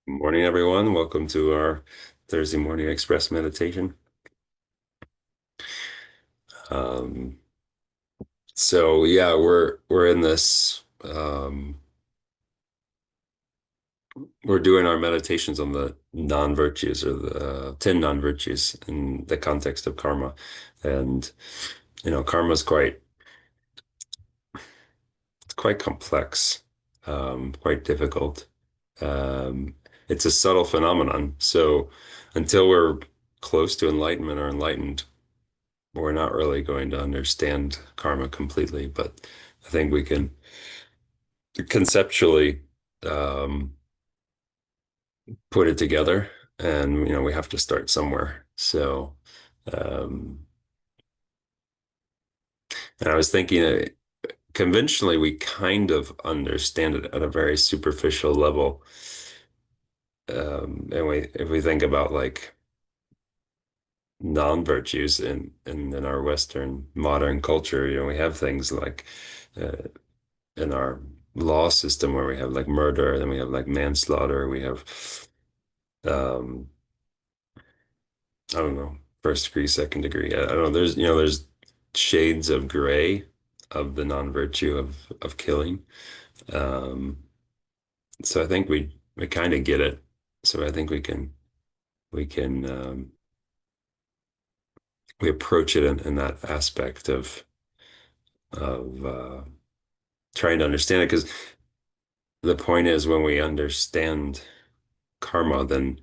Morning, everyone. Welcome to our Thursday morning express meditation. Um, so yeah, we're in this we're doing our meditations on the non-virtues or the 10 non-virtues in the context of karma. And karma is quite complex, quite difficult. Um, it's a subtle phenomenon. So until we're close to enlightenment or enlightened, we're not really going to understand karma completely, but I think we can conceptually um, put it together, and we have to start somewhere. So, um, and I was thinking, conventionally, we kind of understand it at a very superficial level. And if we think about like non-virtues in our Western modern culture, we have things like uh, in our law system where we have like murder, then we have like manslaughter, we have um I don't know, first degree, second degree. I don't know. There's shades of gray of the non-virtue of killing. Um so I think we kind of get it. So I think we can we approach it in that aspect of trying to understand it because the point is when we understand karma, then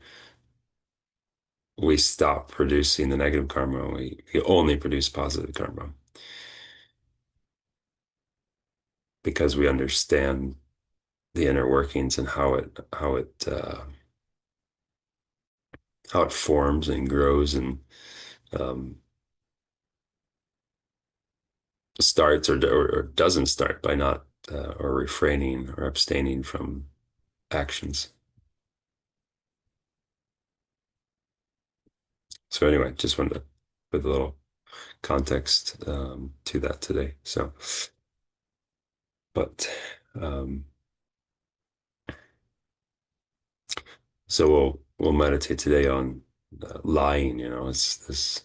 we stop producing the negative karma. We only produce positive karma because we understand the inner workings and how it forms and grows and um, starts or doesn't start by not or refraining or abstaining from actions. So anyway, just wanted to put a little context to that today. But um, so we'll meditate today on lying. It's this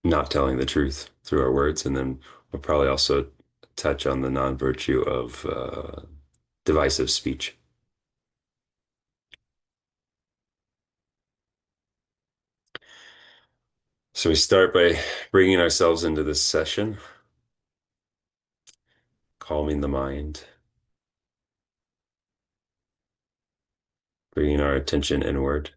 not telling the truth through our words, and then we'll probably also touch on the non-virtue of divisive speech. So we start by bringing ourselves into this session, calming the mind, bringing our attention inward,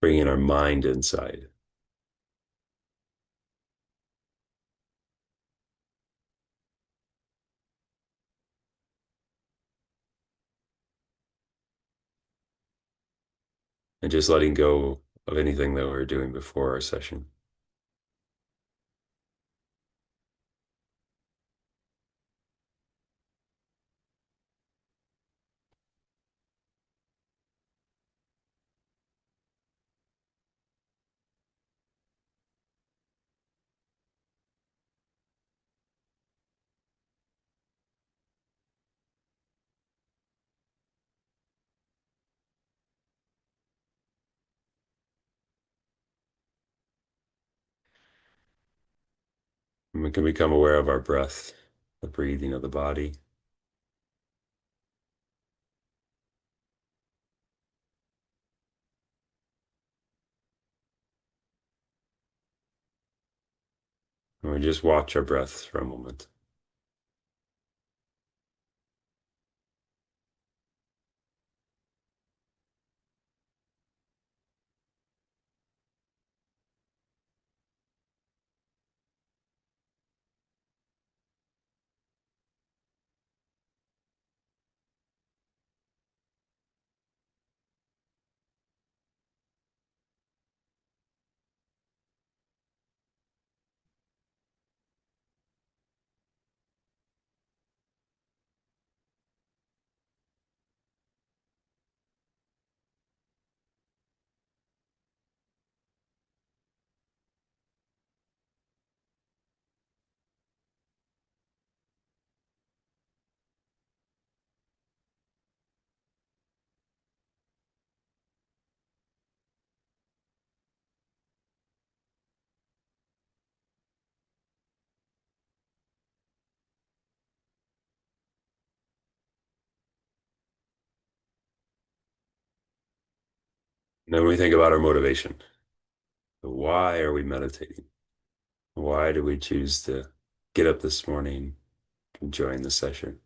bringing our mind inside, and just letting go of anything that we were doing before our session. And we can become aware of our breath, the breathing of the body. And we just watch our breath for a moment. And then when we think about our motivation, why are we meditating? Why do we choose to get up this morning and join the session?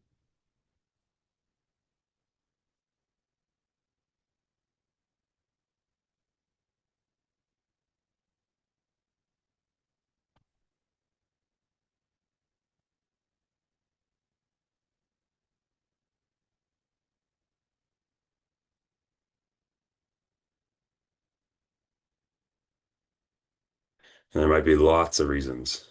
And there might be lots of reasons.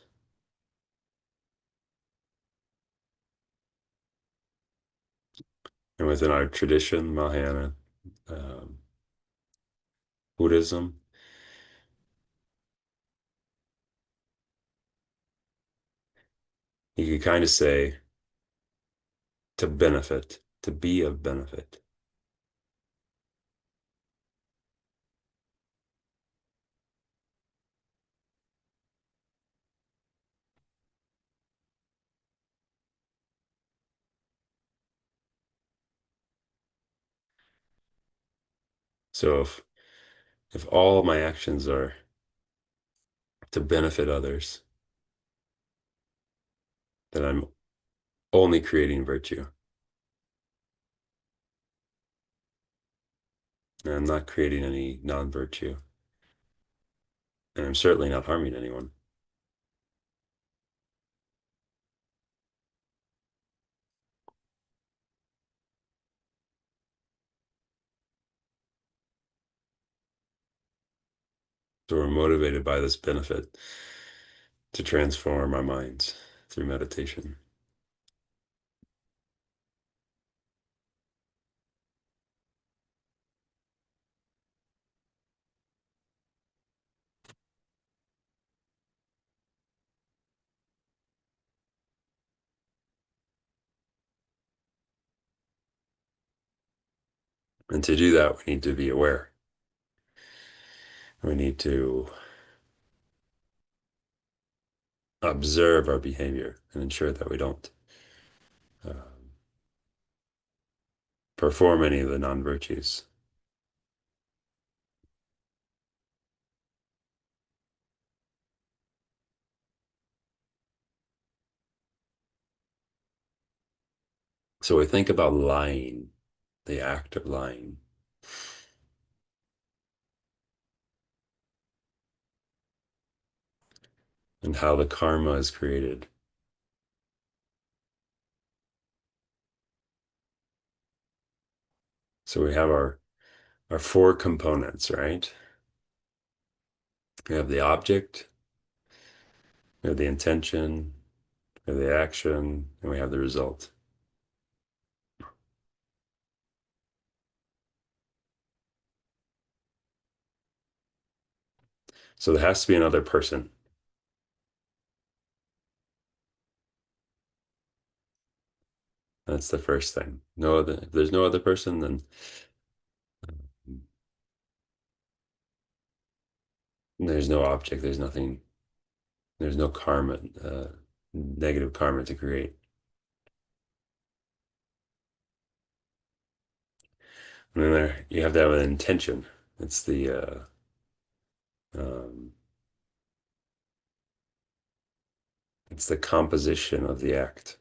And within our tradition, Mahayana, um, Buddhism, you could kind of say to benefit, to be of benefit. So if all my actions are to benefit others, then I'm only creating virtue. And I'm not creating any non-virtue. And I'm certainly not harming anyone. So we're motivated by this benefit to transform our minds through meditation. And to do that, we need to be aware. We need to observe our behavior and ensure that we don't perform any of the non-virtues. So we think about lying, the act of lying, and how the karma is created. So we have our four components, right? We have the object, we have the intention, we have the action, and we have the result. So there has to be another person. That's the first thing. No other, if there's no other person, then there's no object, there's nothing, there's no karma, negative karma to create. And then there, you have to have an intention. It's um, it's the composition of the act.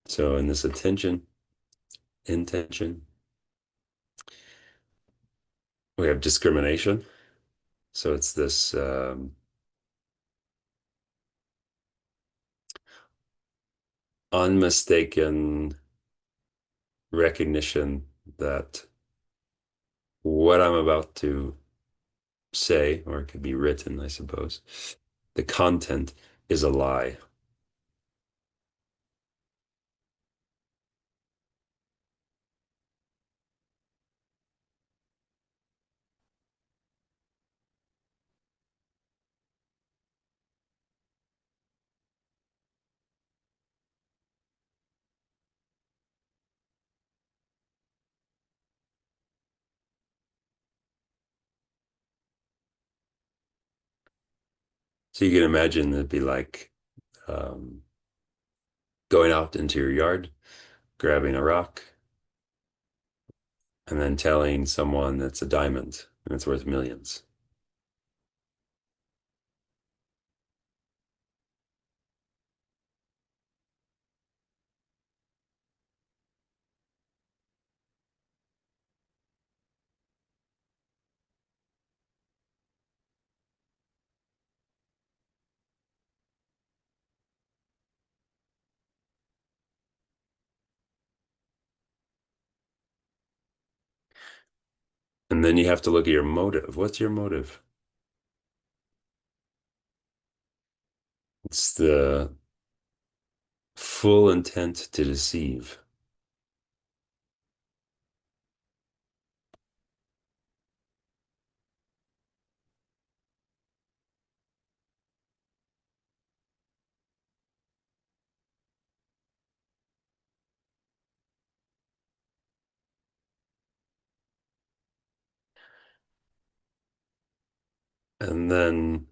So in this intention, we have discrimination. So it's this unmistaken recognition that what I'm about to say, or it could be written, I suppose, the content is a lie. So you can imagine it'd be like um, going out into your yard grabbing a rock and then telling someone it's a diamond and it's worth millions. And then you have to look at your motive. What's your motive? It's the full intent to deceive. And then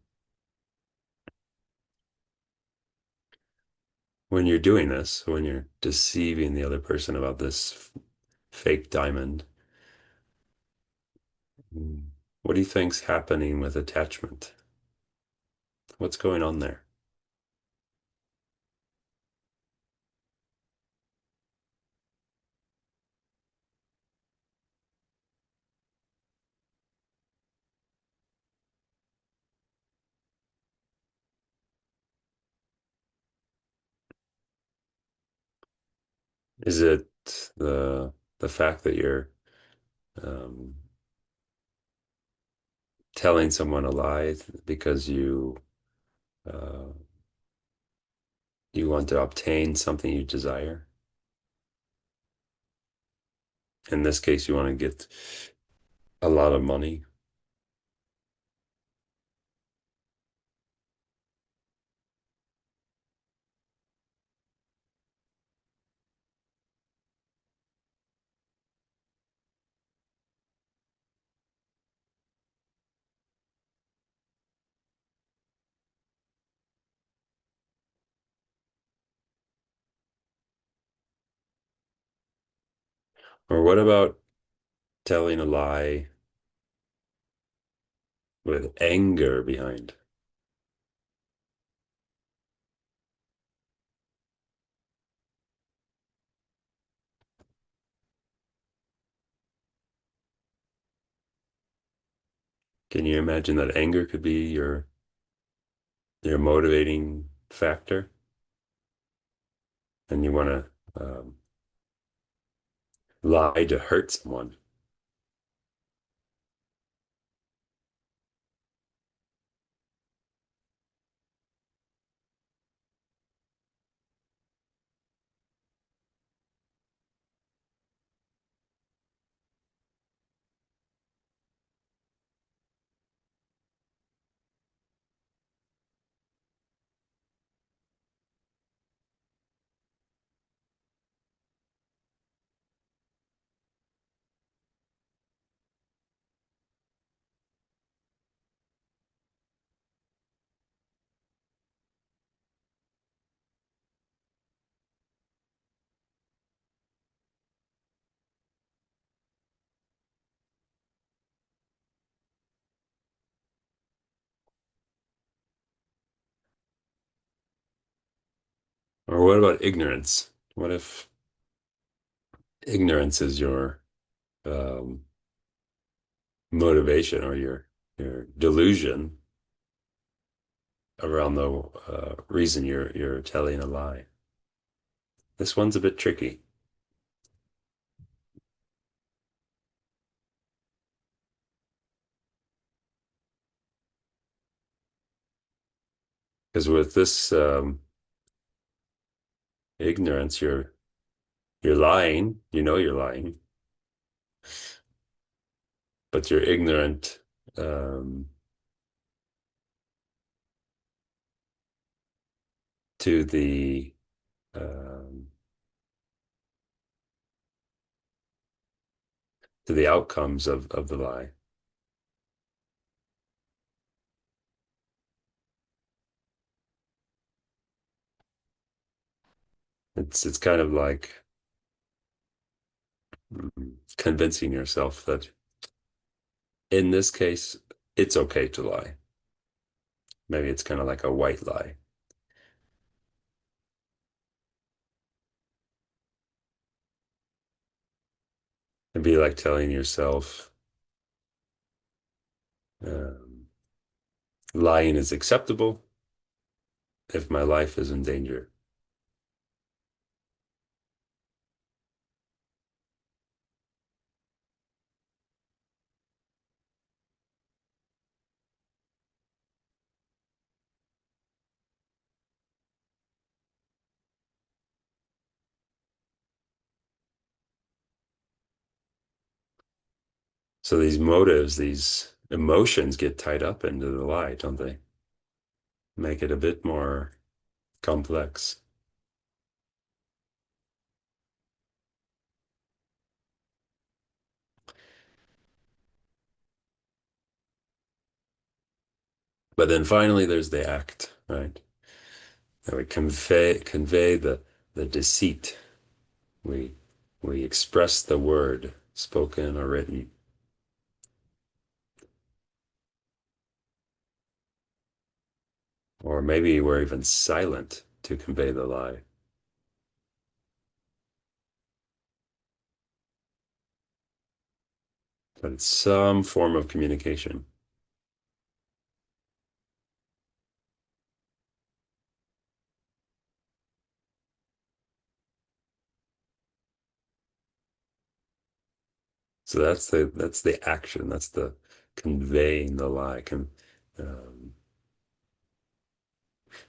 when you're doing this, when you're deceiving the other person about this fake diamond, what do you think's happening with attachment? What's going on there? Is it the fact that you're um, telling someone a lie because uh, you want to obtain something you desire? In this case, you want to get a lot of money. Or what about telling a lie with anger behind? Can you imagine that anger could be your motivating factor, and you want to lie to hurt someone? Or what about ignorance? What if ignorance is your um, motivation or your delusion around the reason you're telling a lie? This one's a bit tricky because with this ignorance, you're lying. You know you're lying, but you're ignorant um, to um, the outcomes of the lie. It's kind of like convincing yourself that in this case, it's okay to lie. Maybe it's kind of like a white lie. It'd be like telling yourself um, lying is acceptable if my life is in danger. So these motives, these emotions get tied up into the lie, don't they? Make it a bit more complex. But then finally there's the act, right? That we convey the deceit. We we express the word, spoken or written, or maybe we're even silent to convey the lie. But it's some form of communication. So that's the action. That's the conveying the lie. Um,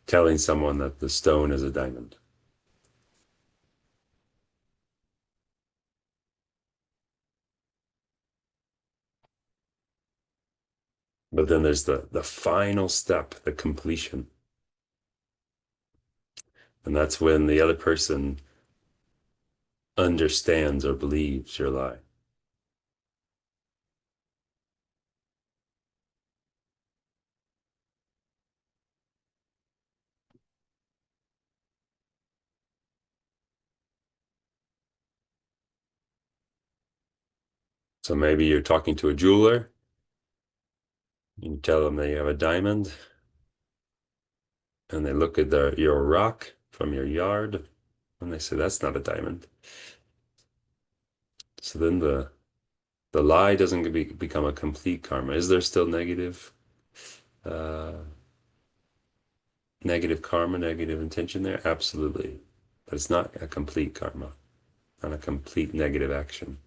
Telling someone that the stone is a diamond. But then there's the final step, the completion. And that's when the other person understands or believes your lie. So maybe you're talking to a jeweler, you tell them that you have a diamond, and they look at your rock from your yard, and they say, that's not a diamond. So then the lie doesn't become a complete karma. Is there still uh, negative karma, negative intention there? Absolutely. But it's not a complete karma, not a complete negative action.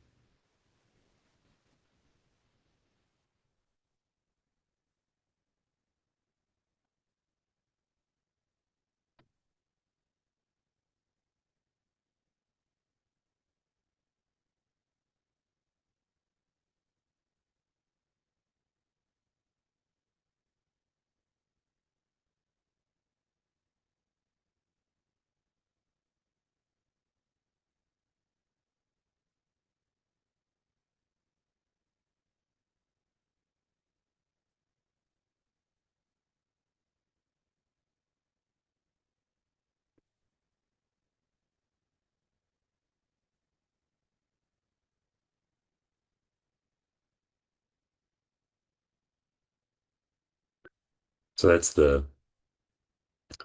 So that's the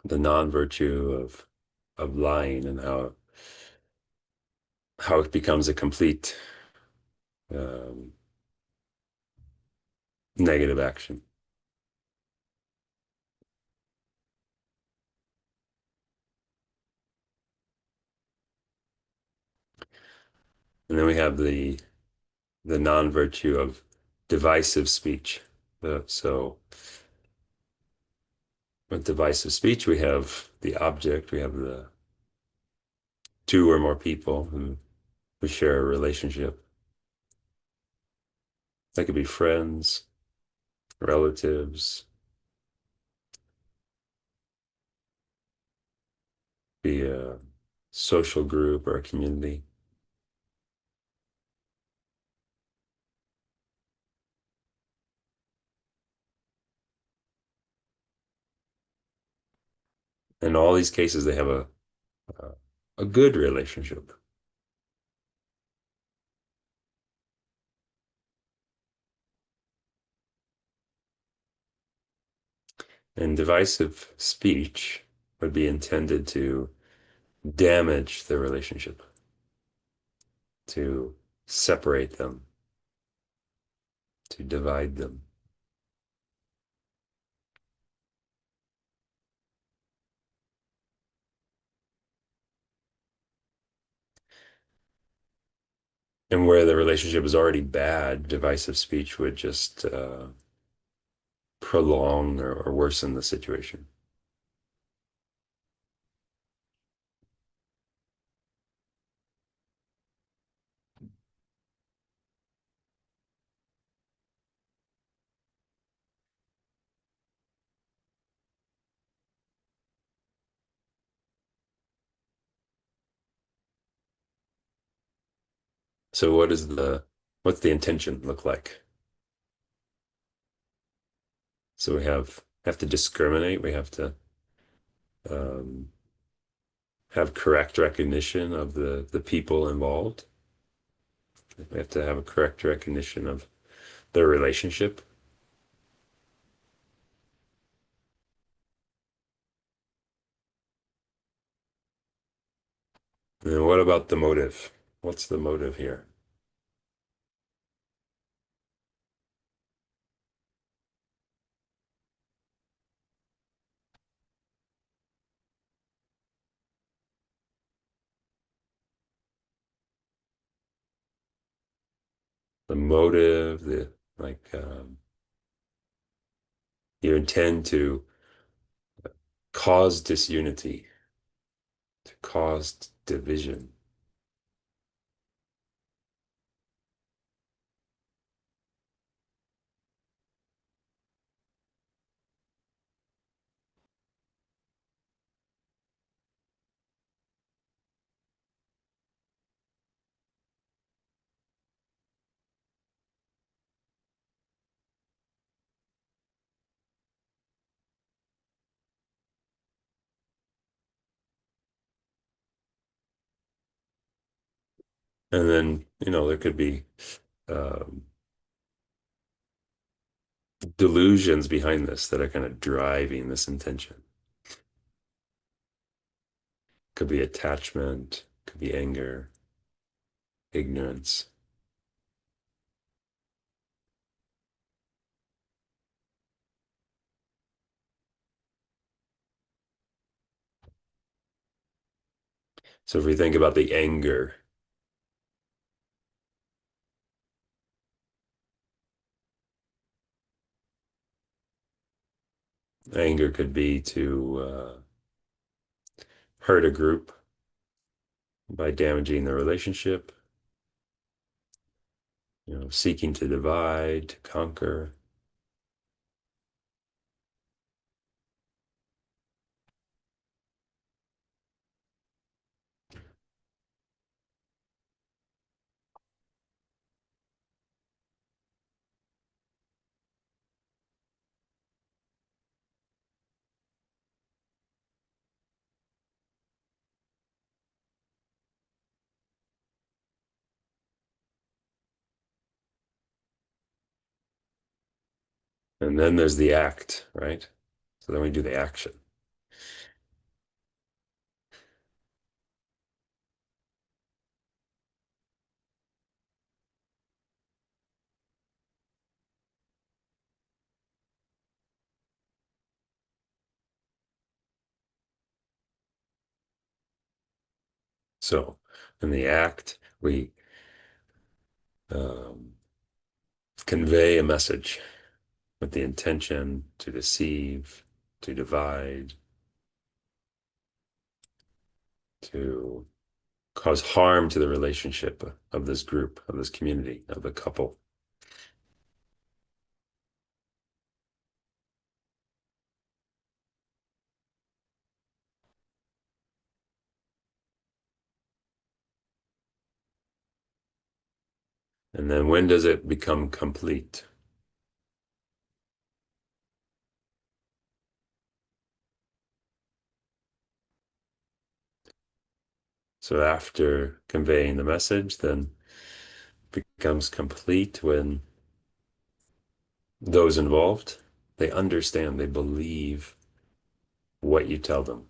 non-virtue of lying and how it becomes a complete um, negative action. And then we have the non-virtue of divisive speech. So with divisive speech, we have the object, we have the two or more people who share a relationship. They could be friends, relatives, be a social group or a community. In all these cases, they have a good relationship. And divisive speech would be intended to damage the relationship, to separate them, to divide them. And where the relationship is already bad, divisive speech would just prolong or worsen the situation. So what's the intention look like? So we have to discriminate. We have to um, have correct recognition of the people involved. We have to have a correct recognition of their relationship. And then what about the motive? What's the motive here? The motive, the like you intend to cause disunity, to cause division. And then, there could be um, delusions behind this that are kind of driving this intention. Could be attachment, could be anger, ignorance. So if we think about the anger could be to hurt a group by damaging the relationship, seeking to divide, to conquer. And then there's the act, right? So then we do the action. So in the act, we um, convey a message with the intention to deceive, to divide, to cause harm to the relationship of this group, of this community, of the couple. And then when does it become complete? So after conveying the message, then it becomes complete when those involved, They understand, they believe what you tell them.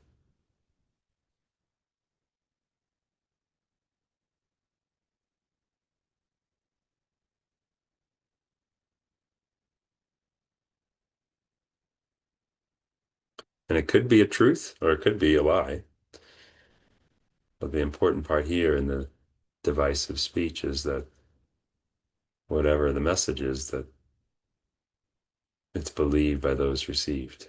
And it could be a truth or it could be a lie. But the important part here in the device of speech is that whatever the message is, that it's believed by those received.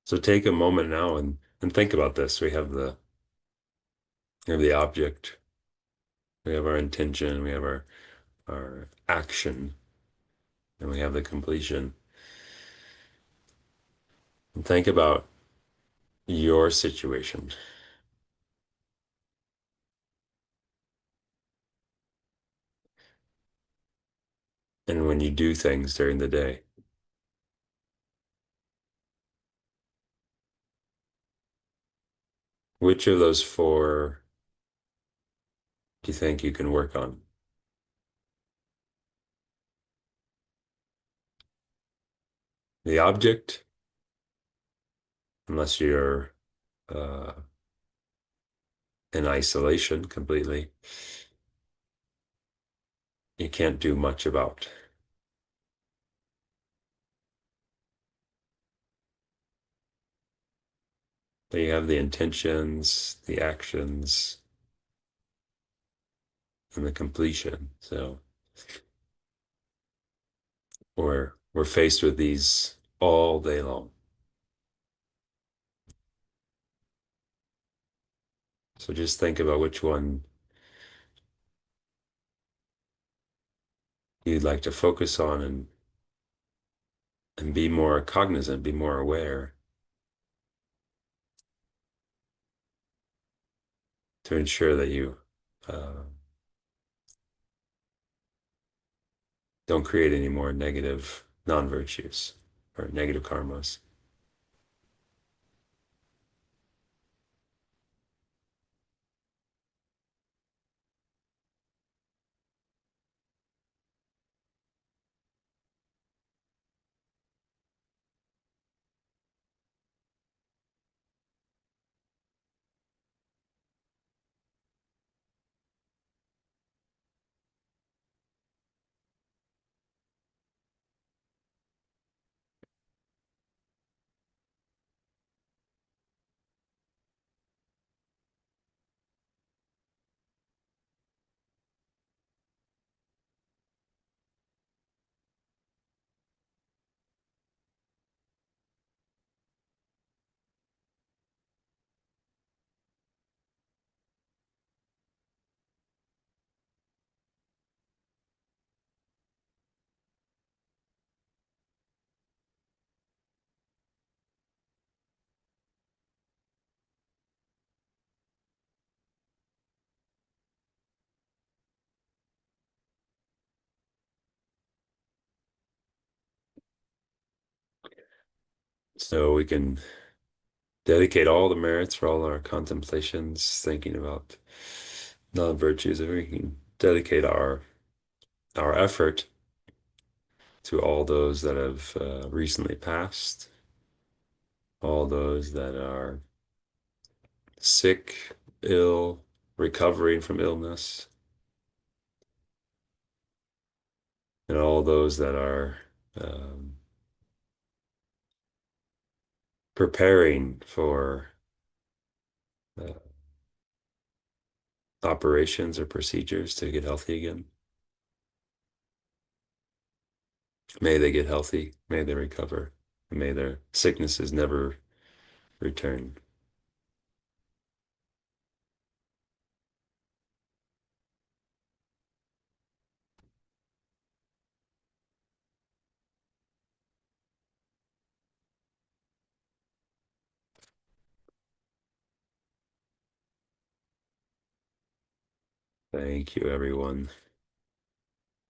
So take a moment now and think about this. We have the object, we have our intention, we have our action, and we have the completion. And think about your situation and when you do things during the day. Which of those four do you think you can work on? The object, unless you're uh, in isolation completely, you can't do much about. But you have the intentions, the actions, and the completion. So we're faced with these all day long. So just think about which one you'd like to focus on and be more cognizant, be more aware to ensure that you uh, don't create any more negative non-virtues or negative karmas. So we can dedicate all the merits for all our contemplations, thinking about non-virtues, and we can dedicate our effort to all those that have recently passed, all those that are sick, ill, recovering from illness, and all those that are um, preparing for uh, operations or procedures to get healthy again. May they get healthy, may they recover, and may their sicknesses never return. Thank you, everyone.